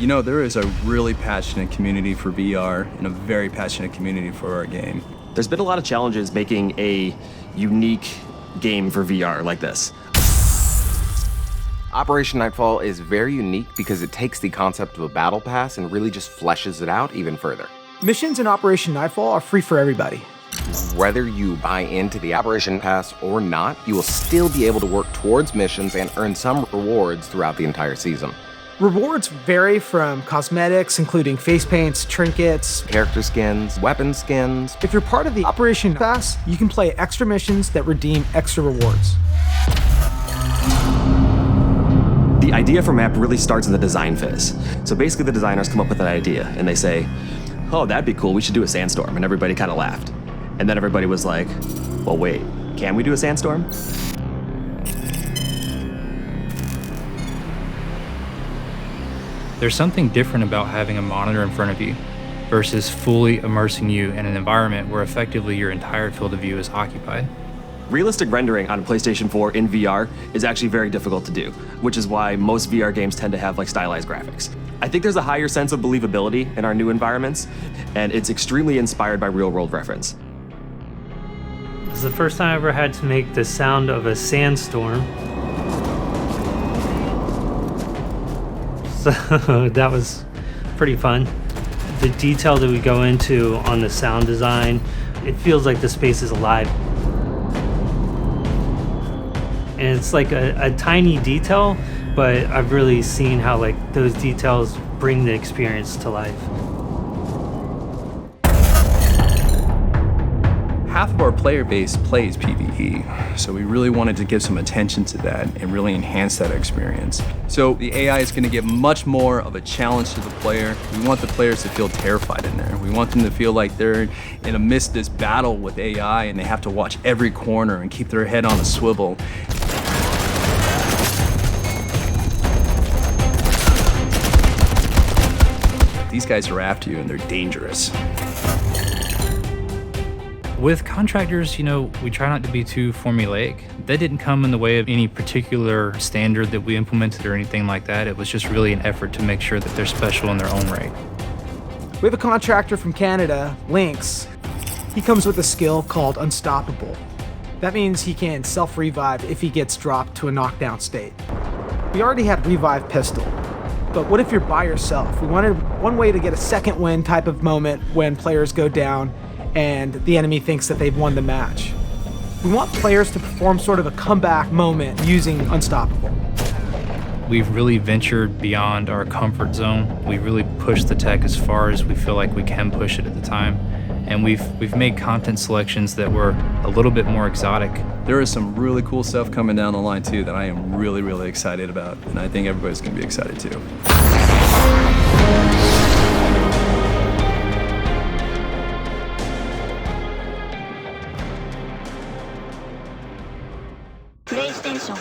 You know, there is a really passionate community for VR and a very passionate community for our game. There's been a lot of challenges making a unique game for VR like this. Operation Nightfall is very unique because it takes the concept of a battle pass and really just fleshes it out even further. Missions in Operation Nightfall are free for everybody. Whether you buy into the Operation Pass or not, you will still be able to work towards missions and earn some rewards throughout the entire season. Rewards vary from cosmetics, including face paints, trinkets. Character skins, weapon skins. If you're part of the Operation Pass, you can play extra missions that redeem extra rewards. The idea for map really starts in the design phase. So basically the designers come up with an idea and they say, oh, that'd be cool, we should do a sandstorm. And everybody kind of laughed. And then everybody was like, well, wait, can we do a sandstorm? There's something different about having a monitor in front of you versus fully immersing you in an environment where effectively your entire field of view is occupied. Realistic rendering on PlayStation 4 in VR is actually very difficult to do, which is why most VR games tend to have like stylized graphics. I think there's a higher sense of believability in our new environments, and it's extremely inspired by real-world reference. This is the first time I ever had to make the sound of a sandstorm. So that was pretty fun. The detail that we go into on the sound design, it feels like the space is alive. And it's like a tiny detail, but I've really seen how like those details bring the experience to life. Half of our player base plays PvE, so we really wanted to give some attention to that and really enhance that experience. So the AI is going to give much more of a challenge to the player. We want the players to feel terrified in there. We want them to feel like they're in amidst this battle with AI and they have to watch every corner and keep their head on a swivel. These guys are after you and they're dangerous. With contractors, you know, we try not to be too formulaic. That didn't come in the way of any particular standard that we implemented or anything like that. It was just really an effort to make sure that they're special in their own right. We have a contractor from Canada, Lynx. He comes with a skill called Unstoppable. That means he can self-revive if he gets dropped to a knockdown state. We already had Revive Pistol, but what if you're by yourself? We wanted one way to get a second win type of moment when players go down and the enemy thinks that they've won the match. We want players to perform sort of a comeback moment using Unstoppable. We've really ventured beyond our comfort zone. We really pushed the tech as far as we feel like we can push it at the time. And we've made content selections that were a little bit more exotic. There is some really cool stuff coming down the line too that I am really, really excited about, and I think everybody's gonna be excited too. PlayStation